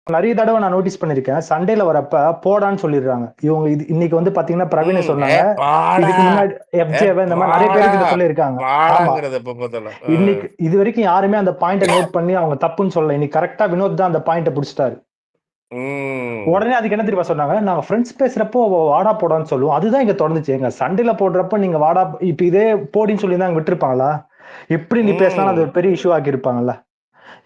நெறைய தடவ நான் நோட்டீஸ் பண்ணியிருக்கேன். சண்டேல வரப்ப போடான்னு சொல்லிடுறாங்க. இவங்க இன்னைக்கு வந்து பார்த்தீங்கன்னா, பிரவீன் ஏ சொன்னாங்க. பாடா இதுக்கு முன்னாடி ஏ எஃப்ஜேவ இந்த மாரி நெறைய பாடா பேருகிட்ட சொல்லியிருக்காங்க. ஆமா. பாடாங்கிறது எப்ப பார்த்தாலும் இன்னைக்கு இதுவரைக்கும் யாருமே அந்த பாயிண்ட்ட நோட் பண்ணி அவங்க தப்புன்னு சொல்லல. இன்னைக்கு கரெக்ட்டா வினோத் தான் அந்த பாயிண்ட்ட புடிச்சுட்டாரு. உடனே அதுக்கு என்ன தெரியுமா சொன்னாங்க? நாங்க ஃபிரெண்ட்ஸ் பேசுறப்போ வாடா, போடான்னு சொல்லுவோம். அதுதான் இங்க தொடர்ந்துச்சு. எங்க சண்டையில போடுறப்ப நீங்க வாடா இப்ப இதே போடின்னு சொல்லியிருந்தா அங்க விட்டுருப்பாங்களா? எப்படி நீ பேசினாலும் அது பெரிய இஷ்யூ ஆக்கியிருப்பாங்கல்ல.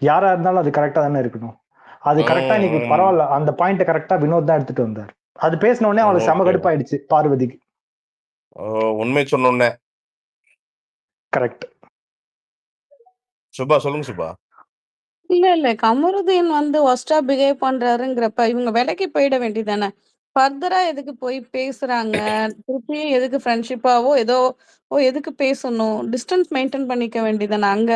யாரா இருந்தாலும் அது கரெக்ட்டா தானே இருக்கணும். அது கரெக்ட்டா இன்னைக்கு பரவால்ல. அந்த பாயிண்ட்ட கரெக்ட்டா வினோத் தான் எடுத்துட்டு வந்தாரு. அது பேசின உடனே அவளுக்கு செம ஓகே கடுப்பாயிடுச்சு பார்வதிக்கு. உண்மை சொன்னோன்னே கரெக்ட். சுபா சொல்லுங்க சுபா. இல்ல. கமருதீன் வந்து வொர்ஸ்ட்டா பிஹேவ் பண்றாருங்கிறப்ப, இவங்க விலகி போயிட வேண்டியதானே! ஃபர்தரா எதுக்கு போய் பேசுறாங்க? திருப்பியும் எதுக்கு ஃப்ரெண்ட்ஷிப்பாவோ ஏதோ எதுக்கு பேசணும்? டிஸ்டன்ஸ் மெயின்டெயின் பண்ணிக்க வேண்டியதானே! அங்க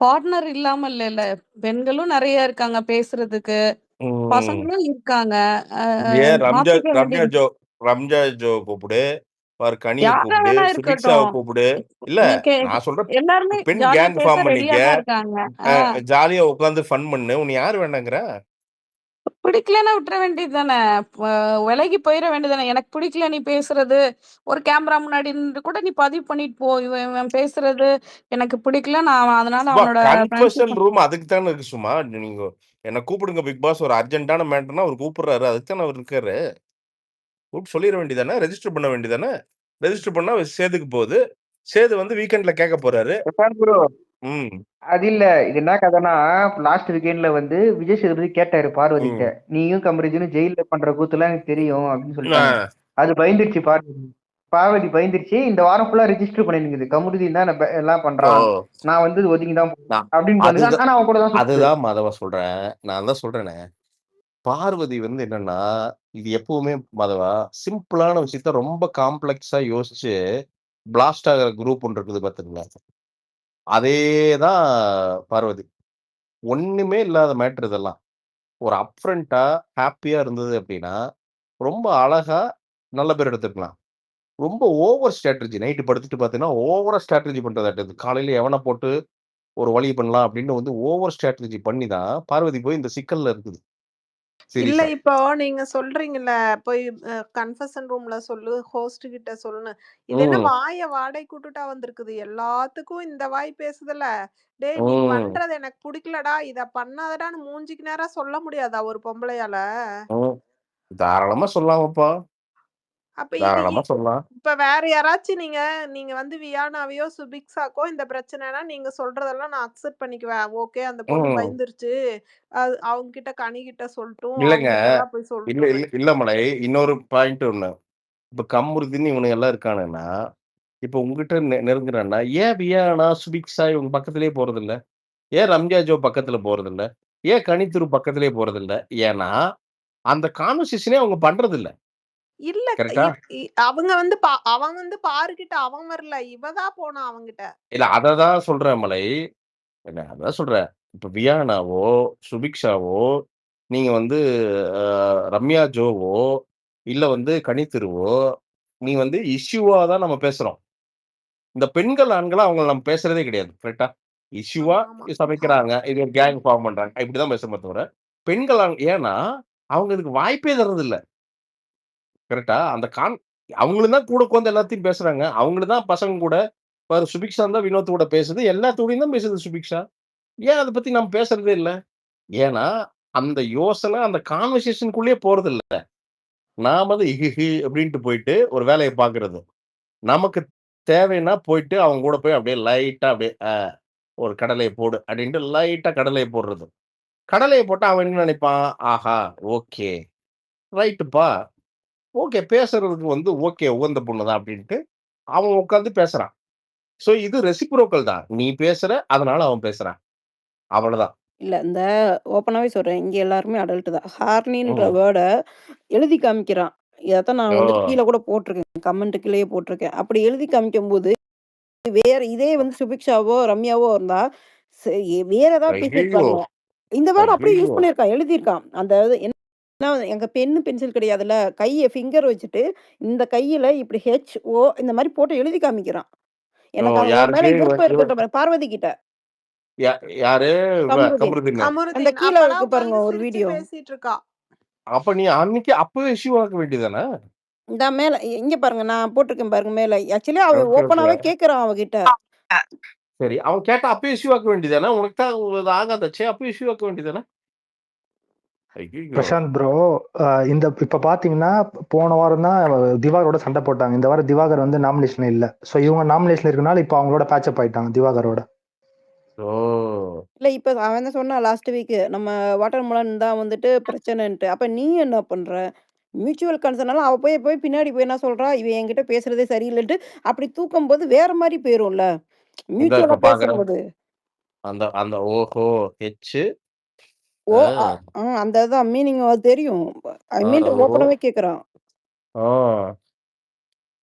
பார்ட்னர் இல்லாம இல்லல்ல. பெண்களும் நெறைய இருக்காங்க பேசுறதுக்கு. ம். பசங்களும் இருக்காங்க. அ ஏன் மாத்திக்க வேண்டியது. ரம்ஜா ஜோ கூப்பிடு, கனிய யாரா கூப்பிடு, வேணா சுபிக்ஷாவ இருக்கட்டும். கூப்பிடு. இல்ல இன்னைக்கு நான் சொல்றேன் எல்லாருமே பெண் ஜாலியா கேங் பேச ஃபார்ம் ரெடியா பண்ணிக்க. தான் இருக்காங்க. ஆ. ஜாலியா உட்கார்ந்து ஃபன் பண்ணு. உன்ன யாரு வேண்டாங்கிறா? பிடிக்கலன்னா விட்டுற வேண்டியது தானே. விலகி போயிட வேண்டியது. எனக்கு பிடிக்கல நீ பேசுறது. ஒரு கேமரா முன்னாடி நின்று கூட நீ பதிவு பண்ணிட்டு போ. இவன் இவன் பேசுறது எனக்கு பிடிக்கல. நான் அதனால சும்மா அவனோட கன்ஃபெஷன் ஃப்ரெண்ட்ஷிப். ரூம் அதுக்கு தானே இருக்கு சும்மா. நீங்க என்ன கூப்பிடுங்க பிக் பாஸ் ஒரு அர்ஜென்ட்டான மேட்டர்னா அவர் கூப்பிடுறாரு. அதுக்கு தானே அவர் இருக்காரு. கூப்பிட்டு சொல்லிட வேண்டியதானே. ரெஜிஸ்டர் பண்ண வேண்டியதானே. ரெஜிஸ்டர் பண்ணா சேதுக்கு போகுது. சேது வந்து வீக்கெண்ட்ல கேட்க போறாரு. பிரசாந்த் ப்ரோ ம். அது இல்ல. இது என்ன கதைனா, லாஸ்ட் வீக்கெண்ட்ல வந்து விஜய் சேதுபதி கேட்டாரு பார்வதி கிட்ட, ம். நீயும் கமருதீனும் ஜெயில பண்ற கூத்துலாம் எனக்கு தெரியும் அப்படின்னு சொல்லிட்டாங்க. ஆ. அது பயந்துருச்சு பார்வதி. பார்வதி பயந்துருச்சு. இந்த வாரம் ஃபுல்லா ரெஜிஸ்டர் பண்ணிருக்குது. கமருதீன் தான் எல்லாம் ஓ! பண்றான், நான் வந்து ஒதுங்கி தான் நான் அப்படின்னு பண்ணுது. அதுதான் ஆனா அவன் கூட தான் சுத்துது. அதுதான் மாதவா சொல்றேன். நான் தான் சொல்றேனே. பார்வதி வந்து என்னன்னா, இது எப்பவுமே மாதவா, சிம்பிளான விஷயத்த ரொம்ப காம்ப்ளக்ஸா யோசிச்சு, பிளாஸ்ட் ஆகுற குரூப் ஒண்ணு இருக்குது பாத்தீங்களா? அதே தான் பார்வதி. ஒண்ணுமே இல்லாத மேட்டர் இதெல்லாம். ஒரு அப்ஃப்ரண்ட்டா, ஹேப்பியா இருந்தது அப்டின்னா, ரொம்ப அழகா நல்ல பேர் எடுத்துக்கலாம். ரொம்ப ஓவர் ஸ்ட்ராட்டஜி நைட் படுத்துட்டு பார்த்தீங்கன்னா, ஓவரா ஸ்ட்ராட்டஜி பண்றதாட்டது. காலையில எவன போட்டு ஒரு வழி பண்ணலாம் அப்படின்னு வந்து ஓவர் ஸ்ட்ராட்டஜி பண்ணி தான் பார்வதி போய் இந்த சிக்கல்ல இருக்குது. இல்ல சீரியஸா. இப்போ நீங்க சொல்றீங்கல்ல, போய் கன்ஃபெஷன் ரூம்ல சொல்லு, ஹோஸ்ட் கிட்ட சொல்லுன்னு. இது என்ன ம். வாய வாடகைக்கு வுட்டுட்டா வந்திருக்குது. எல்லாத்துக்கும் இந்த வாய் பேசுதுல்ல. டேய் நீ ம். பண்றது எனக்கு புடிக்கலடா, இத பண்ணாதடான்னு மூஞ்சிக்கு நேரா சொல்ல முடியாதா ஒரு பொம்பளையால? ம். தாராளமா சொல்லலாமப்பா. அப்ப இது தாராளமா சொல்லலாம். இப்ப வேற யாராச்சும் நீங்க நீங்க வந்து வியானாவையோ, சுபிக்ஸாக்கோ இந்த பிரச்சனைனா நீங்க சொல்றதெல்லாம் நான் அக்செப்ட் பண்ணிக்குவேன். ஓகே அந்த பொண்ணு ம். பயந்துருச்சு. அது அவங்க கிட்ட கனி கிட்ட சொல்லட்டும். அவங்க இல்லங்க. கிட்டலாம் போய் இல்ல சொல்லட்டும்னு. இல்ல இல்ல மலை. இன்னொரு பாயிண்ட் ஒண்ணு. இப்ப கம்ருதீன் இவனுங்க எல்லாம் இருக்கானுங்கன்னா, இப்ப உன்கிட்ட நெருங்குறான்னா, ஏன் வியானா, சுபிக்ஷா இவங்க பக்கத்திலேயே போறதில்ல? ஏன் ரம்யா ஜோ பக்கத்துல போறதில்ல? ஏன் கனித்துரு பக்கத்திலேயே போறதில்ல? ஏன்னா, அந்த கான்வர்சேஷனே அவங்க பண்றதில்ல. இல்ல கரெக்ட்டா? அவங்க வந்து அவன் வந்து பாருகிட்ட அவன் வரல. இவ தான் போனா அவன்கிட்ட. இல்ல அததான் சொல்றேன் மலை. இல்ல அதான் சொல்றேன். இப்ப வியானாவோ, சுபிக்ஷாவோ, நீங்க வந்து அ ரம்யா ஜோவோ, இல்ல வந்து கனித்திருவோ, நீ வந்து இஷ்யூவா தான் நம்ம பேசுறோம். இந்த பெண்கள், ஆண்களா அவங்கள நம்ம பேசுறதே கிடையாது. கரெக்ட்டா? இஷ்யூவா ஆமா, ஆமா, ஆமா. சமைக்கிறாங்க. இது ஒரு கேங் ஃபார்ம் பண்றாங்க. இப்படிதான் பேசுறோமே தவிர, பெண்கள் ஏன்னா, அவங்க இதுக்கு வாய்ப்பே தர்றதில்ல. கரெக்ட்டா? அந்த அவங்களும் தான் கூட உட்கார்ந்து எல்லாத்தையும் பேசுறாங்க. அவங்களும் தான் பசங்க கூட பாரு சுபிக்ஷா தான் வினோத் கூட பேசுது. எல்லாத்தோடையும் தான் பேசுது சுபிக்ஷா. ஏன் அத பத்தி நம்ம பேசுறதே இல்ல? ஏன்னா, அந்த யோசனை அந்த கான்வர்சேஷன்க்குள்ளேயே போறதில்ல. நாம வந்து இஹிஹி அப்படின்ட்டு போயிட்டு ஒரு வேலைய பார்க்கிறது. நமக்கு தேவைன்னா போயிட்டு அவங்க கூட போய் அப்படியே லைட்டா அப்படியே ஒரு கடலைய போடு அப்படின்ட்டு லைட்டா கடலைய போடுறது. கடலைய போட்டா அவன் என்ன நினைப்பான்? ஆஹா! ஓகே. ரைட்டுப்பா. ஓகே. பேசுறதுக்கு வந்து ஓகே. உகந்த பொண்ணு தான் அப்படின்ட்டு அவன் உட்கார்ந்து பேசுறான். சோ இது ரெசிப்ரோக்கல் தான். நீ பேசுற, அதனால அவன் பேசுறான். அவ்வளதான். இல்ல. இந்த ஓப்பனாவே சொல்றேன். இங்க எல்லாருமே அடல்ட் தான். ஹார்னின்ற ம். வேர்ட எழுதி காமிக்கிறான். இதத்தான் நான் ஓ! வந்து கீழ கூட போட்டுருக்கேன். கமெண்ட் கீழயே போட்டுருக்கேன். அப்படி எழுதி காமிக்கும்போது, வேற இதே வந்து சுபிக்ஷாவோ, ரம்யாவோ இருந்தா, வேற ஏதாவது ஐய்யய்யோ! பேசியிருப்பாங்க. இந்த வேர்ட அப்படியே யூஸ் ஐய்யய்யோ! பண்ணியிருக்கான். எழுதியிருக்கான். அந்த இது ஏன்னா எங்க பென்னு, பென்சில் கிடையாதுல்ல. ஃபிங்கர் வச்சுட்டு, இந்த கையில இப்படி ஓ, இந்த மாரி போட்டு எழுதி காமிக்கிறான். ஓ! எனக்கு அவன் மேல யாருக்கு? விருப்பம் இவன் இருக்குன்ற பார்வதி கிட்ட. யாரு கமருதீன். கமருதீன். அந்த கமருதீன் கீழ அப்பதான் இருக்கு பாருங்க உட்கார்ந்து ஒரு சிரிச்சு வீடியோ. பேசிட்டு இருக்கா. அப்ப நீ அன்னைக்கு அப்பவே இஷ்யூ ஆக்க வேண்டியதானே? இந்தா மேல இங்க பாருங்க நான் போட்டிருக்கேன் பாருங்க மேல. ஆக்சுவலி அவன் ஓகே ஓகே. ஓப்பனாவே கேட்கறான் அவகிட்ட. சரி அவன் கேட்டா அப்பவே இஷ்யூ ஆக்க வேண்டியதானே? உனக்கு தான் இது ஆகாதச்சே, அப்பவே இஷ்யூ ஆக்க வேண்டியதானே? ஐயோ. பிரசாந்த் ப்ரோ, இந்த இப்ப பாத்தீங்கன்னா போன வாரம் தான் திவாகரோட சண்டை போட்டாங்க. இந்த வாரம் திவாகர் வந்து நாமினேஷன் இல்ல. சோ இவங்க நாமினேஷன் இருக்கனால இப்ப அவங்களோட பேட்சப் ஆயிட்டாங்க திவாகரோட. ஓ. இல்ல இப்ப அவன் தான் சொன்னான் லாஸ்ட் வீக் நம்ம வாட்டர்மெலன் தான் வந்துட்டு பிரச்சனைன்ட்டு. அப்ப நீ என்ன பண்ற? மியூச்சுவல் கன்சர்னால அவ போய் போய் பின்னாடி போய் என்ன சொல்றா? இவன் என்கிட்ட பேசுறதே சரியில்லன்ட்டு அப்படி தூக்கும்போது வேற மாரி போயிரும்ல. இந்த மியூச்சுவலா இப்ப பாக்குறேன். பேசும்போது. அந்த அந்த ஓஹோ ஹெச் ஓ அந்த தான் மீனிங் அது தெரியும். ஐ மீன் ஓ ஓப்பனாவே கேட்கறான். ஓ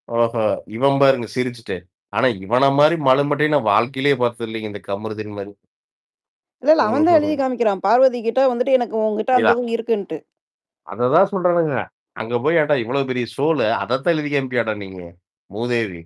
ஓஹோ இவன் பாருங்க சிரிச்சுட்டு. ஆனா இவன மாதிரி மலுமட்டையும் நான் வாழ்க்கையிலேயே பார்த்தது இல்லைங்க இந்த கமருதீன் மாதிரி. இல்ல அவன் தான் எழுதி காமிக்கிறான். பார்வதி கிட்ட வந்துட்டு எனக்கு உன்கிட்ட அந்த இதான் இது இருக்குன்ட்டு. அததான் சொல்றானுங்க. அங்க போய் ஏன்டா இவ்வளவு பெரிய ஷோல அதத்தான் எழுதி காமிப்பியாடா நீங்க மூதேவி.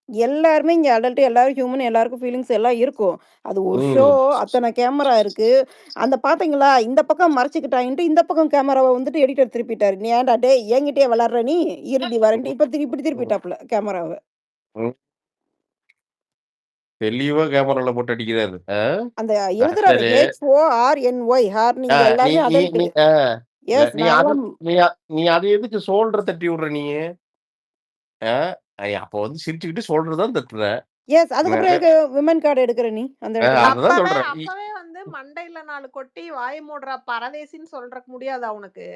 எல்லாருமே இங்க அடல்ட் எல்லாரும் ஹியூமன் எல்லாருக்கும் ஃபீலிங்ஸ் எல்லாம் இருக்கும். அது ஒரு ஷோ ம். அத்தன கேமரா இருக்கு. அந்த பார்த்தீங்களா? இந்த பக்கம் மறைச்சுக்கிட்டாங்கன்ட்டு இந்த பக்கம் கேமராவ வந்துட்டு எடிட்டர் திருப்பிட்டாரு. நீ ஏன்டா டேய் என்கிட்டயே விளையாடுற நீ? இருடி வரேன்ட்டு இப்ப இப்படி திருப்பிட்டாப்புல கேமராவ. ம். தெளிவா கேமரால போட்டு அடிக்கிறாரு. அந்த எழுதுறாரு சரி. HORNY ஹார் ஆ, நீங்க நீ எல்லாருமே நீ அடல்ட். நீ இல்ல எஸ் நீ அது நாங்கலாம் நீ நீ அது எதுக்கு சோல்டர் தட்டி விடுற நீ? ஆ, அப்போ வந்து சிரிச்சுக்கிட்டு சோல்டர் தான் தட்டுற. எஸ் அதுக்கப்புறம் எதுக்கு விமன் கார்டு எடுக்குற நீ அந்த இடத்துல? அததான் சொல்றேன். அப்பவே வந்து மண்டையில 4 கொட்டி வாய மூடுறா பரதேசின்னு சொல்றக்கு முடியாதா உனக்கு?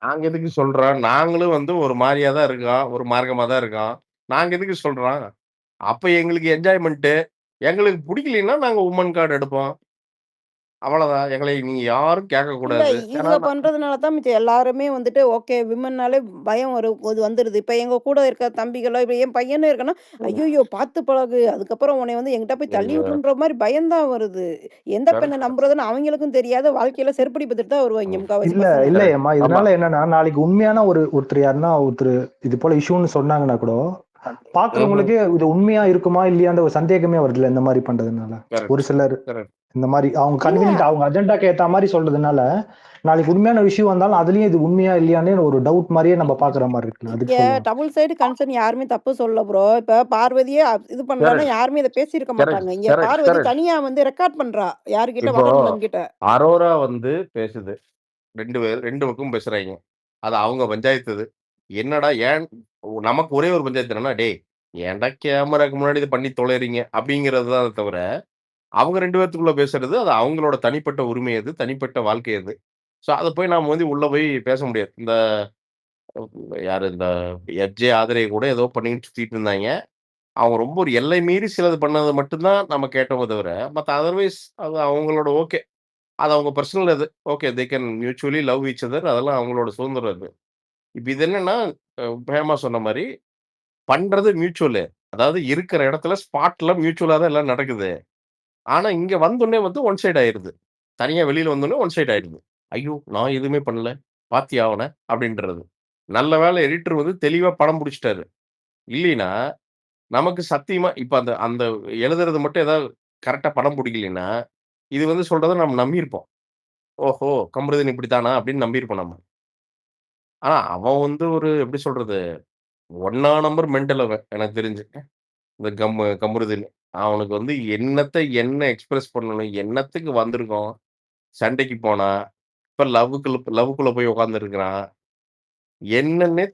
நாங்க எதுக்கு சொல்றோம்? நாங்களும் வந்து ஒரு மாரியா தான் இருக்கோம். ஒரு மார்க்கமா தான் இருக்கோம். நாங்க எதுக்கு சொல்றோம்? அப்ப எங்களுக்கு என்ஜாய்மென்ட். எங்களுக்கு புடிக்கலைன்னா நாங்க உமன் கார்ட் எடுப்போம். அவ்வளவுதான். எங்களை நீங்க யாரும் இல்ல கேட்கக்கூடாது. ஏன்னா இவங்க பண்றதுனால தான் மிச்சம் எல்லாருமே வந்துட்டு ஓகே விமன்னாலே பயம் ஒரு வந்துருது. இப்ப எங்க கூட இருக்க தம்பிகளோ, இப்ப என் பையனே இருக்கான்னா, "ஐய்யய்யோ! பார்த்து பழகு. அதுக்கப்புறம் உன்னைய வந்து என்கிட்ட போய் தள்ளி ஐயோ! விட்டுருன்ற" மாரி பயம் தான் வருது. எந்த பெண்ண கரெக்ட். நம்புறதுன்னு அவங்களுக்கும் தெரியாது. வாழ்க்கையில செருப்படி பார்த்துட்டு தான் வருவாய்ங்க ம். முக்காவாசி இல்ல பசங்க. இல்லையம்மா, கரெக்ட். ஆமா. இதனால என்னன்னா நாளைக்கு உண்மையான ஒருத்தர் யாருன்னா ஒருத்தர் இது போல இஷ்யூன்னு சொன்னாங்கன்னா கூட பாக்குறவங்களுக்கு இது உண்மையா இருக்குமா இல்லையான்ற ஒரு சந்தேகமே வருதுல்ல இந்த மாதிரி பண்றதுனால. ஒரு கரெக்ட். சிலர் கரெக்ட். இந்த மாதிரி அவங்க இல்ல கன்வீனியன்ட் அவங்க அஜெண்டாக்கு ஏத்த மாதிரி சொல்றதுனால நாளைக்கு உண்மையான விஷயம் வந்தாலும் அதுலயும் இது உண்மையா இல்லையான்னு ஒரு டவுட் மாதிரியே நம்ம பாக்குற மாதிரி இருக்குல்ல, இங்க அதுக்கு சொல்லுவேன். டபுள் சைடு கன்சர்ன் யாருமே தப்பு சொல்லல ப்ரோ. இப்ப பார்வதியே இது பண்றான்னா கரெக்ட். யாருமே இத பேசியிருக்க கரெக்ட். மாட்டாங்க. இங்க கரெக்ட். பார்வதி கரெக்ட். தனியா வந்து ரெக்கார்ட் பண்றா. யார்கிட்ட? இப்போ வாட்டர்மெலன் கிட்ட. அரோரா வந்து பேசுது. 2 பேர் 2 பக்கமும் பேசுறாய்ங்க. அது அவங்க பஞ்சாயத்து அது. என்னடா ஏன் நமக்கு ஒரே ஒரு பஞ்சாயத்து என்னன்னா, "டேய் ஏன்டா கேமராக்கு முன்னாடி இத பண்ணி தொலையறீங்க?" அப்படிங்கிறது தான் தவிர, அவங்க 2 பேத்துக்குள்ள பேசுறது, அது அவங்களோட தனிப்பட்ட உரிமை அது. தனிப்பட்ட வாழ்க்கை அது. ஸோ, அத போய் நாம வந்து உள்ள போய் பேச முடியாது. இந்த யாரு இந்த எஃப்ஜே ஆதிரை கூட ஏதோ பண்ணிட்டு சுத்திட்டு இருந்தாய்ங்க. அவங்க ரொம்ப ஒரு எல்லை மீறி சிலது பண்ணது மட்டும் தான் நம்ம கேட்டோமே தவிர, மத்த அதர்வைஸ் அது அவங்களோட ஓகே. அது அவங்க பெர்சனல் அது. Okay they can mutually love each other அதெல்லாம் அவங்களோட சுதந்திரம் அது. இப்ப இது என்னன்னா, ஹேமா சொன்ன மாரி பண்றது மியூச்சுவலு. அதாவது இருக்கிற இடத்துல ஸ்பாட்ல மியூச்சுவலா தான் எல்லாம் நடக்குது. ஆனா இங்க வந்தோனே வந்து ஒன் சைட் ஆயிருது. தனியா வெளியில வந்தோனே ஒன் சைட் ஆயிடுது. ஐயோ! நான் எதுவுமே பண்ணல. பாத்தியா அவன? அப்படின்றது. நல்ல வேளை எடிட்டர் வந்து தெளிவா படம் புடிச்சுட்டாரு. இல்லைன்னா, நமக்கு சத்தியமா இப்ப அந்த அந்த எழுதுறது மட்டும் ஏதாவது கரெக்ட்டா படம் புடிக்கலைன்னா, இது வந்து சொல்றத நம்ம நம்பியிருப்போம். ஓஹோ! கமருதீன் இப்படித்தானா? அப்படின்னு நம்பியிருப்போம் நம்ம. ஆனா அவன் வந்து ஒரு எப்படி சொல்றது? ஒண்ணா நம்பர் மெண்டல் அவன் எனக்கு தெரிஞ்சு. இந்த கமருதீன். அவனுக்கு வந்து என்ன எக்ஸ்பிரஸ் பண்ணணும்? என்னத்துக்கு வந்திருக்கோம்? சண்டைக்கு போனா, இப்ப லவ்வுக்குள்ள போய் உட்கார்ந்திருக்கிறான். என்னன்னே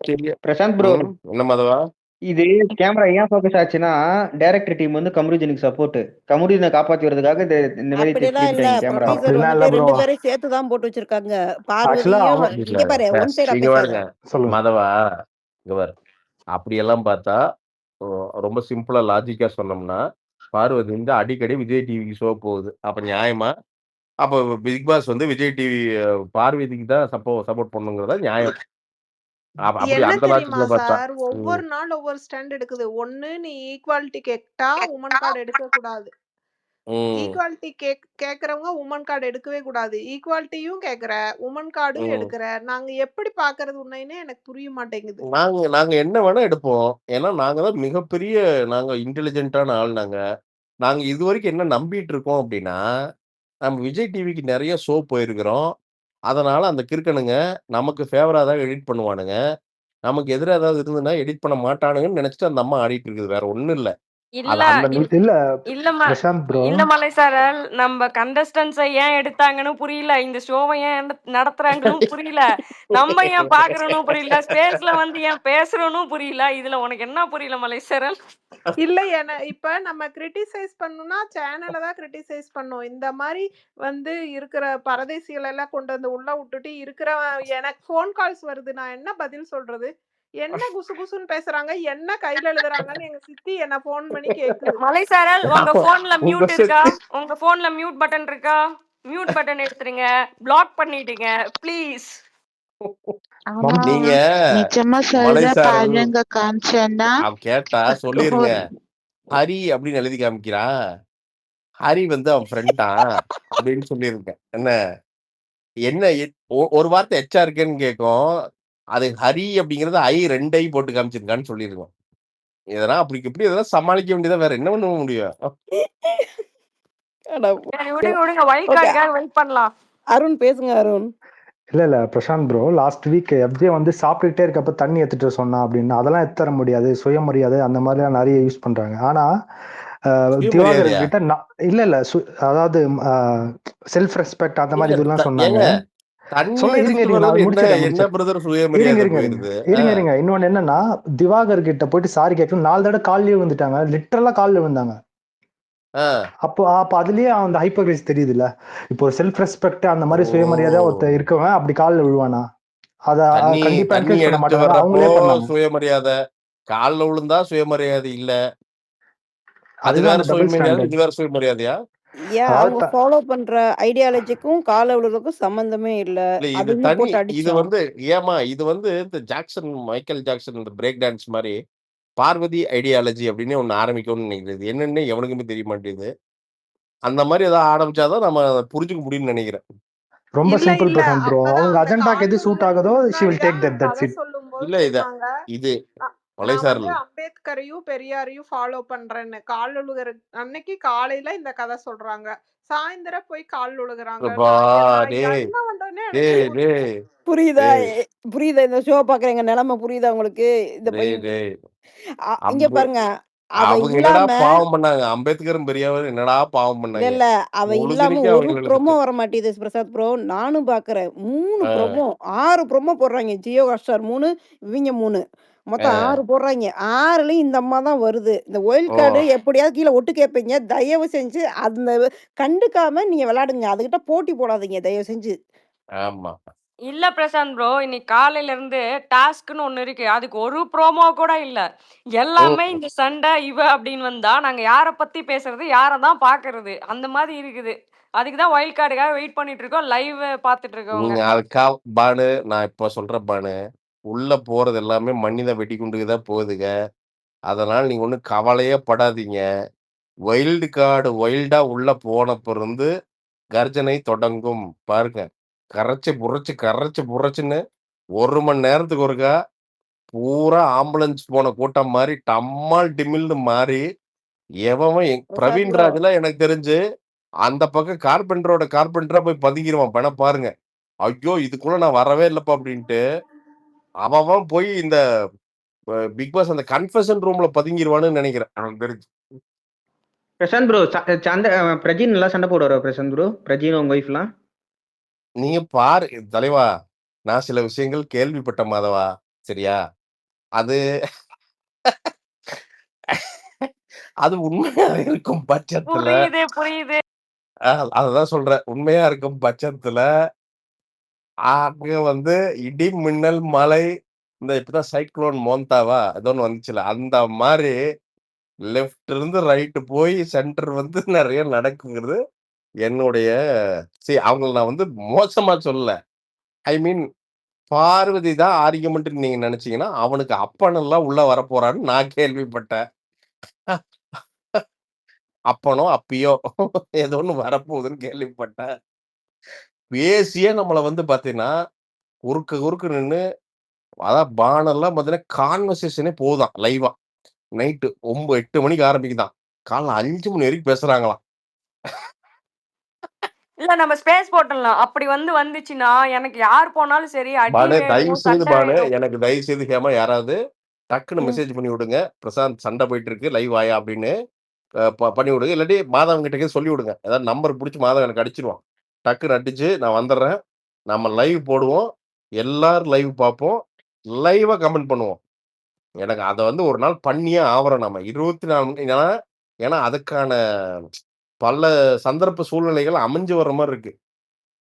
பிரசாந்த் ப்ரோ, என்ன மாதவா? இது கேமரா ஏன் ஃபோக்கஸ் ஆச்சுன்னா டைரக்டர் டீம் வந்து கமருதீனுக்கு சப்போர்ட். கமருதீனை காப்பாத்தி வர்றதுக்காக இந்த மாதிரி அப்படிலாம் இல்ல. திருப்பிட்டாங்க கேமராவை. ப்ரொடியூசர் அப்படிலாம் இல்ல வந்துட்டு ப்ரோ. 2 பேரையும் சேர்த்து தான் போட்டு வச்சிருக்காங்க. ஆக்சுவலா பார்வதியும் அவங்க இல்ல. இங்க பாரு ஒன் சைடா இங்க பேசாத. பாருங்க. சொல்லுங்க. மாதவா, இங்க பாரு. அப்படியெல்லாம் பார்த்தா, ஒ ரொம்ப சிம்பிளா லாஜிக்கா சொன்னோம்னா, பார்வதி வந்து அடிக்கடி விஜய் டிவிக்கு ஷோ போகுது. அப்ப நியாயமா? அப்ப பிக் பாஸ் வந்து விஜய் டிவி பார்வதிக்கு தான் சப்போர்ட் பண்ணணுங்கிறது தான் நியாயம். அப்படி என்ன அந்த தெரியுமா லாஜிக்ல பார்த்தா. சார்? ஒவ்வொரு நாள் ஒவ்வொரு ஸ்டாண்ட் எடுக்குது. ஒண்ணு நீ ஈக்வாலிட்டி கேட்டா உமன் கார்டு எடுக்கக்கூடாது. ம். ஈக்வாலிட்டி கேட்கறவங்க உமன் கார்டு எடுக்கவே கூடாது. ஈக்வாலிட்டியும் கேட்கற, உமன் கார்டும் ம். எடுக்கற. நாங்க எப்படி பார்க்கறது உன்னைன்னே எனக்கு புரிய மாட்டேங்குது. நாங்க நாங்க என்ன வேணா எடுப்போம். ஏன்னா நாங்க தான் மிகப்பெரிய நாங்க இன்டெலிஜென்ட்டான ஆள் நாங்க. நாங்க இதுவரைக்கும் என்ன நம்பிட்டு இருக்கோம் அப்படின்னா, நம்ம விஜய் டிவிக்கு நெறைய ஷோ போயிருக்கிறோம். அதனால அந்த கிறுக்கனுங்க நமக்கு ஃபேவரா தான் எடிட் பண்ணுவானுங்க. நமக்கு எதிரா ஏதாவது இருந்ததுன்னா எடிட் பண்ண மாட்டானுங்கன்னு நெனச்சுட்டு அந்த அம்மா ஆடிட்டு இருக்குது. வேற ஒண்ணும் இல்ல. அது இல்ல அந்த இல்- இல்ல இல்ல பிரசாந்த் ப்ரோ, இல்ல மலைசாரல், நம்ம கண்டஸ்டன்ஸை ஏன் எடுத்தாங்கன்னு புரியல, இந்த ஷோவை ஏன் நடத்துறாங்கன்னு புரியல, நம்ம ஏன் பாக்குறோன்னு புரியல, ஸ்பேஸ்ல வந்து ஏன் பேசுறோன்னு புரியல. இதுல உனக்கு என்ன புரியல மலைசாரல்? இல்ல இப்ப நம்ம கிரிட்டிசைஸ் பண்ணணும்னா சேனலை தான் கிரிட்டிசைஸ் பண்ணும். இந்த மாதிரி வந்து இருக்கிற பரதேசிகளை எல்லாம் கொண்டு வந்து உள்ள விட்டுட்டு இருக்கிற எனக்கு ஃபோன் கால்ஸ் வருது, நான் என்ன பதில் சொல்றது? என்ன குசு குசுன்னு பேசுறாங்க, என்ன கையில எழுதுறாங்கன்னு எங்க சித்தி என்ன ஃபோன் பண்ணி கேக்குது. மலைசாரல், உங்க போன்ல உங்க மியூட் இருக்கா? உங்க போன்ல மியூட் பட்டன் இருக்கா? மியூட் பட்டன் எடுத்துருங்க, பிளாக் பண்ணிடுங்க ப்ளீஸ். ஆமா நீங்க நிஜமா சொல்ற மலைசாரல் பாருங்க காமிச்சேன்னா அவ கேட்டா சொல்லிருங்க. ஹரி அப்படின்னு எழுதி காமிக்கிறா. ஹரி வந்து அவன் ஃப்ரெண்டா அப்படின்னு சொல்லியிருக்கேன். என்ன ஒரு வார்த்தை எச்சா இருக்கேன்னு கேட்கும். அது ஹரி அப்படிங்கறது ஐ 2 ஐ போட்டு காமிச்சிருக்கான்னு சொல்லியிருக்கோம். இதெல்லாம் அப்படி இப்படி இதெல்லாம் சமாளிக்க வேண்டியதா, வேற என்ன பண்ண முடியும்? அட சரி, விடுங்க விடுங்க, வைல்ட் ஓகே கார்டுக்காக வெயிட் பண்ணலாம். அருண் பேசுங்க அருண். இல்ல Prashanth bro, last week FJ வந்து சாப்பிட்டுட்டே இருக்கப்ப தண்ணி எடுத்துட்டு வர சொன்னா அப்படின்னு, அதெல்லாம் எடுத்து தர முடியாது, சுயமரியாதை அந்த மாதிரிலாம் நிறைய யூஸ் பண்றாங்க. ஆனா திவாகர் சுயமரியாதையா? கிட்ட இல்ல அதாவது செல்ஃப் ரெஸ்பெக்ட் அந்த மாதிரி இல்ல இதெல்லாம் சொன்னாங்க. ஏங்க தண்ணி சொல்ல இருங்க எடுத்துட்டு இருங்க நான் வர்றது என்ன முடிச்சிடறேன் என்ன பிரதர் இருங்க சுயமரியாதை இருங்க போயிருது? இருங்க இன்னொன்னு என்னன்னா, திவாகர் கிட்ட போயிட்டு சாரி கேட்கணும் 4 தடவை காலிலே விழுந்துட்டாங்க, லிட்டரலா காலில் விழுந்தாங்க. ஆ. அப்போ அதுலயே அந்த ஹைப்போகிரசி தெரியுது இல்ல. இப்போ ஒரு செல்ஃப் ரெஸ்பெக்ட் அந்த மாதிரி ஓ. சுயமரியாதை ஒருத்தர் இருக்கவன் அப்படி காலில் விழுவானா? அத தண்ணி கண்டிப்பா தண்ணி என்கரேஜ் பண்ண எடுத்து மாட்டாங்க, வர்றப்போ அவங்களே பண்ணாங்க. சுயமரியாதை. கால்ல விழுந்தா சுயமரியாதை இல்ல. அது அதுதான் வேற அந்த டபுள் சுயமரியாதை, ஸ்டாண்டர்ட். இது வேற சுயமரியாதையா? ஏன் அதாவது அவங்க ஃபாலோ பண்ற ஐடியாலஜிக்கும் கால விழுறதுக்கும் சம்பந்தமே இல்ல. இல்ல இது அதையும் தனி. போட்டு இது அடிச்சான். வந்து ஏமா இது வந்து இந்த மைக்கேல் ஜாக்சன் இந்த பிரேக் டான்ஸ் மாதிரி பார்வதி ஐடியாலஜி அப்படின்னு ஒண்ணு ஆரம்பிக்கும்னு நினைக்கிறது. என்னன்னு எவனுக்குமே தெரிய மாட்டேங்குது. அந்த மாதிரி ஏதாவது ஆரம்பிச்சாதான் நம்ம அதை புரிஞ்சுக்க முடியும்னு நினைக்கிறேன். ரொம்ப இல்ல சிம்பிள் இல்ல பிரசாந்த் ப்ரோ, அப்பதான் அவங்க அந்த அஜெண்டாக்கு எது கால் சூட் விழுறதுக்கு ஆகுதோ she will take முன்னாடிதான் that, that's கதை it. சொல்லும் போது இல்ல சொன்னாங்க, இது நான் மலைசாரல் வந்து அம்பேத்கரையும் பெரியாரையும் ஃபாலோ பண்றேன்னு. கால் உழுகுற அன்னைக்கு காலையில இந்த கதை சொல்றாங்க, சாயந்தரம் போய் கால் உழுகுறாங்க. அப்பா, நான் டேய் என்ன பண்றேன்னு எனக்கு டேய் புரியல. டேய் புரியுதா? டேய் புரியுதா? இந்த ஷோ பாக்குற எங்க நிலைமை புரியுதா உங்களுக்கு? இந்த டேய் டேய் இங்க அம்பே பாருங்க, அவ அவங்க என்னடா இல்லாம பாவம் பண்ணாங்க? அம்பேத்கரும் பெரியாரும் என்னடா பாவம் இல்ல பண்ணாங்க? இல்ல அவ இல்லாம முழுசனிக்கு ஒரு அவங்கள ப்ரோமோ எழுதிட்டு. வர மாட்டேங்குது பிரசாத் ப்ரோ. நானும் பாக்குறேன் 3 ஆ, ப்ரோமோ 6 ப்ரோமோ போடுறாங்க. ஜியோ ஹாட்ஸ்டார் 3, இவங்க 3, மொத்தம் ஆ. 6 போடுறாங்க. 6லயும் இந்த அம்மா தான் வருது. இந்த ஒயில்ட் ஓ, கார்டு எப்படியாவது கீழே ஒட்டு கேட்பீங்க, தயவு செஞ்சு அந்த கண்டுக்காம நீங்க விளையாடுங்க. அதுகிட்ட போட்டி போடாதீங்க தயவு செஞ்சு. ஆமா. இல்ல பிரசாந்த் ப்ரோ, இன்னைக்கு காலையில இருந்து டாஸ்க்னு ஒண்ணு இருக்கு, அதுக்கு ஒரு ப்ரோமோ கூட இல்ல. எல்லாமே ஓ, இந்த சண்டை இவ அப்படின்னு வந்தா நாங்க யார பத்தி பேசுறது, யார தான் பாக்குறது, அந்த மாதிரி இருக்குது. அதுக்கு தான் வைல்ட் கார்டுக்காக வெயிட் பண்ணிட்டு இருக்கோம், லைவ் பாத்துட்டு இருக்கவங்க. நீங்க அதுக்கா பானு, நான் இப்ப சொல்றேன் பானு, உள்ள போறது எல்லாமே மனித வெடிகுண்டுக்கு தான் போகுதுங்க. அதனால நீங்க ஒண்ணும் கவலையே படாதீங்க. வைல்டு கார்டு வைல்டா உள்ள போனப்ப இருந்து கர்ஜனை தொடங்கும். பாருங்க. கரைச்சு புரச்சுன்னு 1 மணி நேரத்துக்கு ஒருக்கா பூரா ஆம்புலன்ஸ் போன கூட்டம் மாரி டம்மால் டிமில்னு மாறி, எவன் பிரசாத் பிரவீன் ப்ரோ ராஜ்லாம் எனக்கு தெரிஞ்சு அந்த பக்கம் கார்பெண்டரா போய் பதுங்கிருவான். வேணா பாருங்க. ஐயோ! இதுக்குள்ள நான் வரவே இல்லப்பா அப்டின்ட்டு, அவன் போய் இந்த பிக் பாஸ் அந்த கன்ஃபெஷன் ரூம்ல பதுங்கிருவான்னு நெனைக்கிறேன். எனக்கு தெரிஞ்சு. பிரசாந்த் ப்ரோ பிரஜின் நல்லா சண்டை போடுவாரா பிரசாந்த் ப்ரோ? பிரஜின் உங்க ஒய்ஃப்லாம் நீங்க பாரு தலைவா, நான் சில விஷயங்கள் கேள்விப்பட்ட மாதவா. சரியா? அது அது உண்மையா இருக்கும் பட்சத்துல புரியுது புரியுது. அததான் சொல்றேன். உண்மையா இருக்கும் பட்சத்துல, அங்க வந்து இடி, மின்னல், மழை, இந்த இப்பதான் சைக்ளோன் மோந்தாவா? ஏதோ ஒண்ணு வந்துச்சுல்ல. அந்த மாரி லெஃப்ட் இருந்து ரைட் போய் சென்டர் வந்து நெறைய நடக்குங்கிறது என்னுடைய அவங்கள நான் வந்து மோசமா சொல்லல. ஐ மீன் பார்வதி தான் ஆர்கியுமென்ட்ன்னு நீங்க நெனச்சீங்கன்னா, அவனுக்கு அப்பனெல்லாம் உள்ள வரப்போறான்னு நான் கேள்விப்பட்டேன். அப்பனோ, அப்பியோ ஏதோ ஒண்ணு வரப்போகுதுன்னு கேள்விப்பட்டேன். பேசியே நம்மள வந்து பாத்தீங்கன்னா, குறுக்க நின்னு அதான் பானெல்லாம் பாத்தீங்கன்னா, கான்வர்சேஷனே போகுதாம் லைவா. நைட்டு 8 மணிக்கு ஆரம்பிக்குதாம். காலைல 5 மணி வரைக்கும் பேசுறாங்களாம். இல்ல நம்ம ஸ்பேஸ் போட்டுடலாம். அப்படி வந்துச்சுன்னா எனக்கு யார் போனாலும் சரி அடி பானு தயவு வேணும், செய்து சண்டை பானு வேணும். எனக்கு தயவு செய்து ஹேமா யாராவது டக்குன்னு ம். மெசேஜ் பண்ணி விடுங்க. பிரசாந்த் சண்டை போயிட்டு இருக்கு லைவ் ஆயா அப்படின்னு பண்ணி விடுங்க. இல்லாட்டி மாதவன் கிட்ட சொல்லி விடுங்க. ஏதாவது நம்பர் பிடிச்சி மாதவன் எனக்கு அடிச்சிருவான். டக்குன்னு அடிச்சு நான் வந்துடுறேன். நம்ம லைவ் போடுவோம். எல்லாரும் லைவ் பார்ப்போம். லைவா கமெண்ட் பண்ணுவோம். எனக்கு அதை வந்து ஒரு நாள் பண்ணியே ஆவறோம் நம்ம 24 மணி. ஏன்னா அதுக்கான பல சந்தர்ப்ப சூழ்நிலைகள் அமைஞ்சு வர்ற மாதிரி இருக்கு.